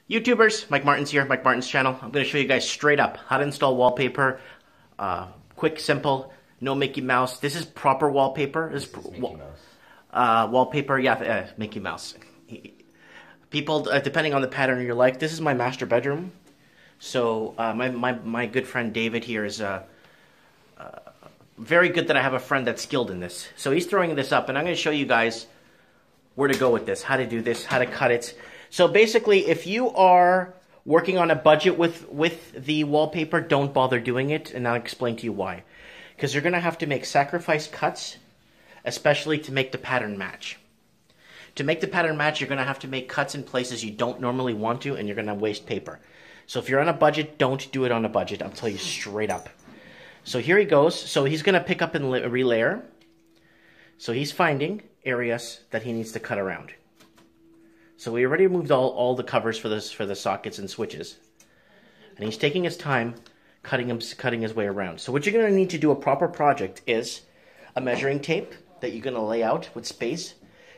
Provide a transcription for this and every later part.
YouTubers, Mike Martin's here, Mike Martin's channel. I'm going to show you guys straight up how to install wallpaper. Quick, simple, no Mickey Mouse. This is proper wallpaper. This is Mickey Mouse. Wallpaper, yeah, Mickey Mouse. People, depending on the pattern you like, this is my master bedroom. So my good friend David here is very good that I have a friend that's skilled in this. So he's throwing this up, and I'm going to show you guys where to go with this, how to do this, how to cut it. So basically, if you are working on a budget with the wallpaper, don't bother doing it, and I'll explain to you why. Because you're going to have to make sacrifice cuts, especially to make the pattern match. To make the pattern match, you're going to have to make cuts in places you don't normally want to, and you're going to waste paper. So if you're on a budget, don't do it on a budget. I'll tell you straight up. So here he goes. So he's going to pick up and relayer. So he's finding areas that he needs to cut around. So we already removed all the covers for the sockets and switches. And he's taking his time cutting his way around. So what you're going to need to do a proper project is a measuring tape that you're going to lay out with space.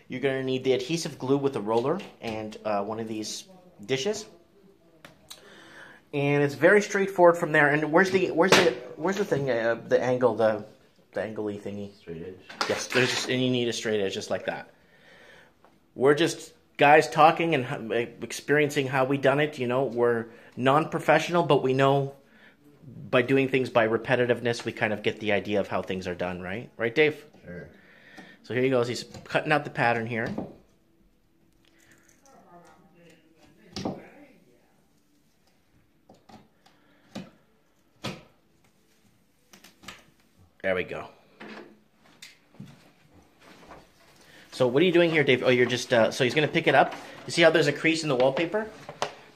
You're going to need the adhesive glue with a roller and one of these dishes. And it's very straightforward from there. And where's the thing? The angle, the angle-y thingy. Straight edge. Yes, and you need a straight edge just like that. We're just guys talking and experiencing how we done it. You know, we're non-professional, but we know by doing things by repetitiveness, we kind of get the idea of how things are done, right? Right, Dave? Sure. So here he goes. He's cutting out the pattern here. There we go. So what are you doing here, Dave? Oh, you're just, so he's going to pick it up. You see how there's a crease in the wallpaper?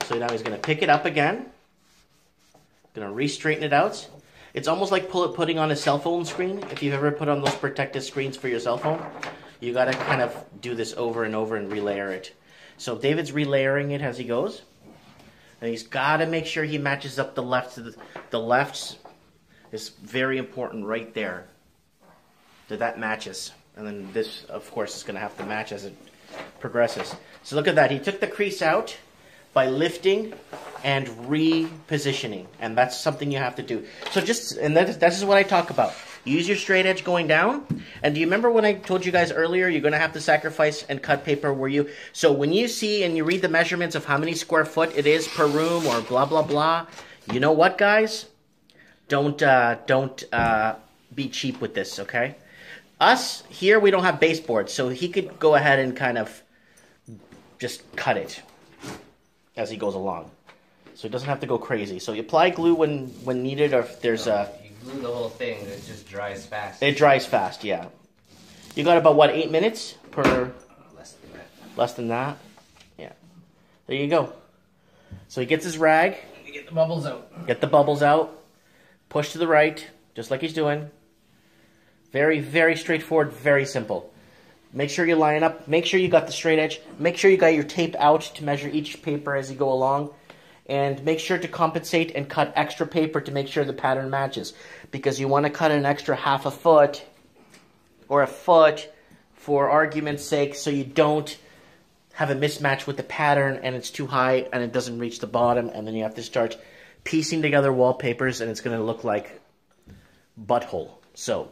So now he's going to pick it up again. Going to re-straighten it out. It's almost like putting on a cell phone screen. If you've ever put on those protective screens for your cell phone, you got to kind of do this over and over and relayer it. So David's relayering it as he goes. And he's got to make sure he matches up the left to the lefts. Is very important right there. That matches. And then this, of course, is going to have to match as it progresses. So look at that. He took the crease out by lifting and repositioning. And that's something you have to do. So this is what I talk about. Use your straight edge going down. And do you remember when I told you guys earlier, you're going to have to sacrifice and cut paper where you... So when you see and you read the measurements of how many square foot it is per room or blah, blah, blah, you know what, guys? Don't be cheap with this, okay? Us, here, we don't have baseboards, so he could go ahead and kind of just cut it as he goes along. So he doesn't have to go crazy. So you apply glue when needed, or if there's a... You glue the whole thing, it just dries fast. It dries fast, yeah. You got about, what, 8 minutes per... Less than that. Less than that? Yeah. There you go. So he gets his rag. You get the bubbles out. Get the bubbles out. Push to the right, just like he's doing. Very, very straightforward, very simple. Make sure you line up. Make sure you got the straight edge. Make sure you got your tape out to measure each paper as you go along. And make sure to compensate and cut extra paper to make sure the pattern matches. Because you want to cut an extra half a foot or a foot for argument's sake so you don't have a mismatch with the pattern and it's too high and it doesn't reach the bottom, and then you have to start piecing together wallpapers, and it's going to look like butthole. So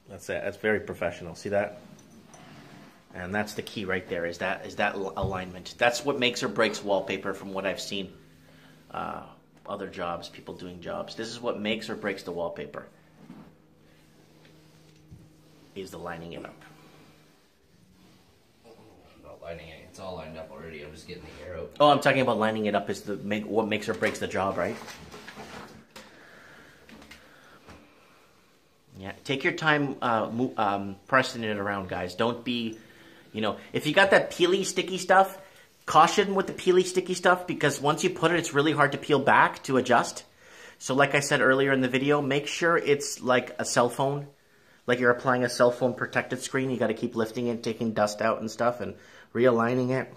that's it. That's very professional. See that? And that's the key right there. Is that alignment? That's what makes or breaks wallpaper. From what I've seen, other jobs, people doing jobs. This is what makes or breaks the wallpaper. Is the lining it up. Lining it. It's all lined up already. I'm just getting the air out. Oh, I'm talking about lining it up is what makes or breaks the job, right? Yeah, take your time pressing it around, guys. Don't be, if you got that peely, sticky stuff, caution with the peely, sticky stuff, because once you put it, it's really hard to peel back to adjust. So like I said earlier in the video, make sure it's like a cell phone. Like you're applying a cell phone protected screen. You got to keep lifting it, taking dust out and stuff, and realigning it.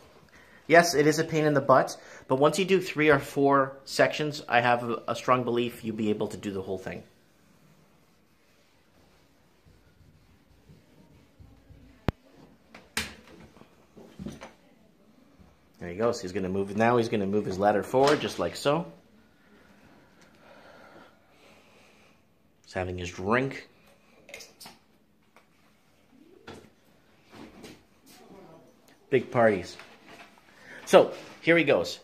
Yes, it is a pain in the butt, but once you do 3 or 4 sections, I have a strong belief you'll be able to do the whole thing. There he goes. He's going to move. Now he's going to move his ladder forward, just like so. He's having his drink. Big parties. So here he goes.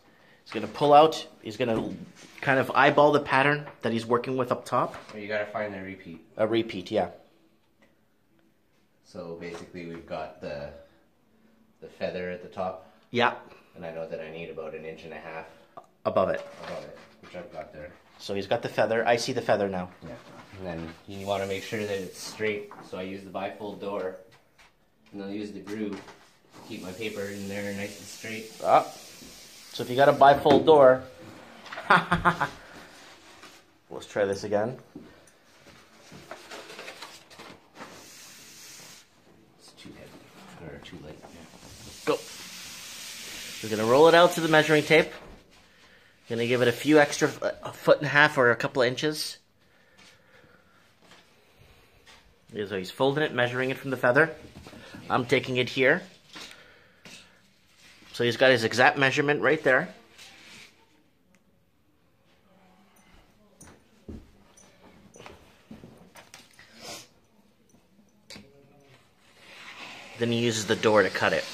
He's going to pull out. He's going to kind of eyeball the pattern that he's working with up top. Well, you got to find the repeat. A repeat, yeah. So basically, we've got the feather at the top. Yeah. And I know that I need about 1.5 inches above it, which I've got there. So he's got the feather. I see the feather now. Yeah. And then you want to make sure that it's straight. So I use the bifold door, and I'll use the groove to keep my paper in there nice and straight. So if you got a bifold door, let's try this again. It's too heavy or too light. Go. We're going to roll it out to the measuring tape. Going to give it a few extra, a foot and a half or a couple of inches. So he's folding it, measuring it from the feather. I'm taking it here. So he's got his exact measurement right there. Then he uses the door to cut it.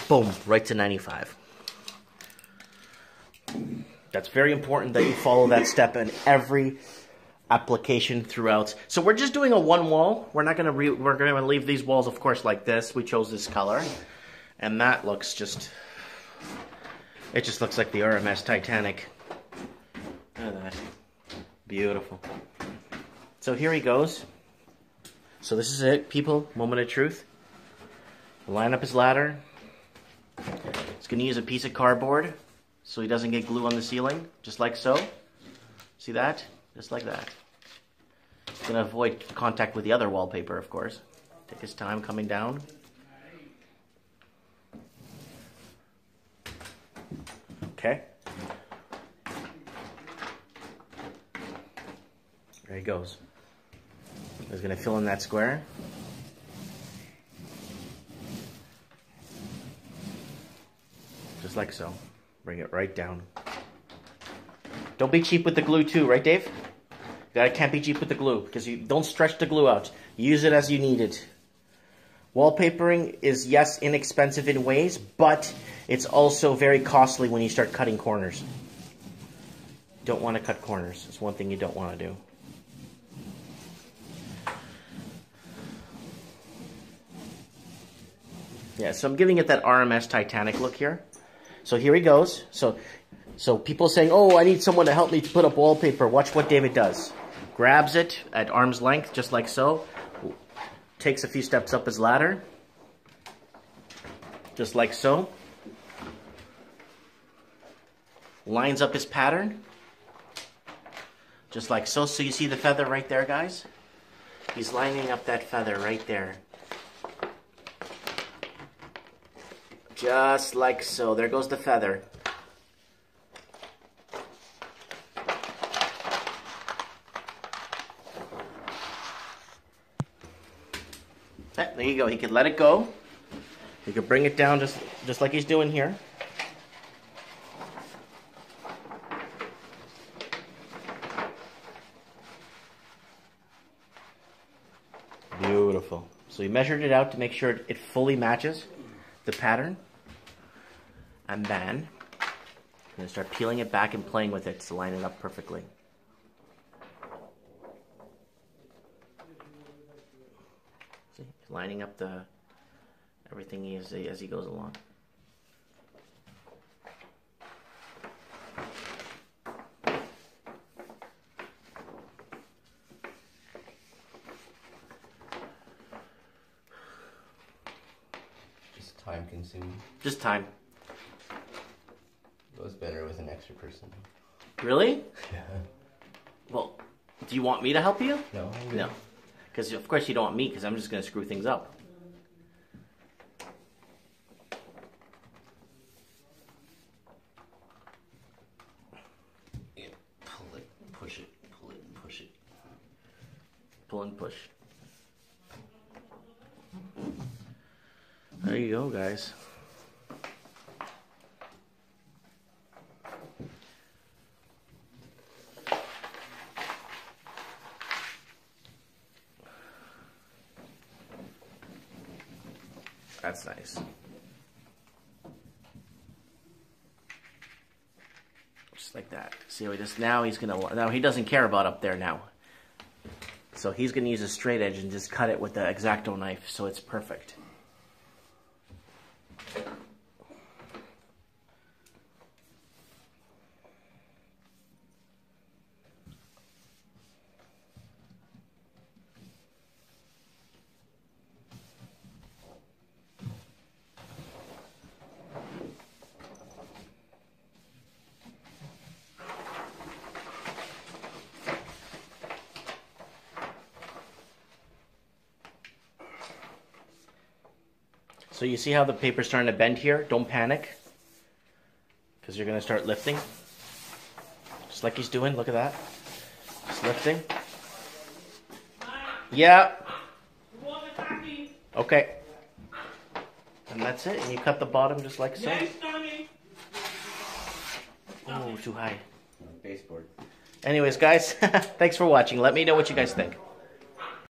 Boom, right to 95. That's very important that you follow that step in every application throughout. So we're just doing a one wall. We're not gonna we're gonna leave these walls, of course, like this. We chose this color, and that looks just. It just looks like the RMS Titanic. Look at that, beautiful. So here he goes. So this is it, people. Moment of truth. Line up his ladder. He's gonna use a piece of cardboard so he doesn't get glue on the ceiling, just like so. See that? Just like that. He's gonna avoid contact with the other wallpaper, of course. Take his time coming down. Okay. There he goes. He's gonna fill in that square. Just like so. Bring it right down. Don't be cheap with the glue too, right, Dave? You can't be cheap with the glue, because you don't stretch the glue out. Use it as you need it. Wallpapering is, yes, inexpensive in ways, but it's also very costly when you start cutting corners. Don't want to cut corners. It's one thing you don't want to do. Yeah, so I'm giving it that RMS Titanic look here. So here he goes. So people saying, oh, I need someone to help me to put up wallpaper. Watch what David does. Grabs it at arm's length, just like so. Takes a few steps up his ladder. Just like so. Lines up his pattern. Just like so. So you see the feather right there, guys? He's lining up that feather right there. Just like so. There goes the feather. There you go. He could let it go. He could bring it down just like he's doing here. Beautiful. So he measured it out to make sure it fully matches the pattern. And then I'm going to start peeling it back and playing with it to line it up perfectly. See, lining up everything as he goes along. Just time consuming. Just time. Goes better with an extra person. Really? Yeah. Well, do you want me to help you? No. No. Because of course you don't want me, because I'm just going to screw things up. Yeah. Pull it, push it, pull it, and push it. Pull and push. There you go, guys. That's nice. Just like that. See how he just, now he doesn't care about up there now. So he's gonna use a straight edge and just cut it with the X-Acto knife so it's perfect. So you see how the paper's starting to bend here? Don't panic, because you're going to start lifting. Just like he's doing, look at that. Just lifting. Yeah. Okay. And that's it, and you cut the bottom just like so. Oh, too high. Baseboard. Anyways, guys, thanks for watching. Let me know what you guys think.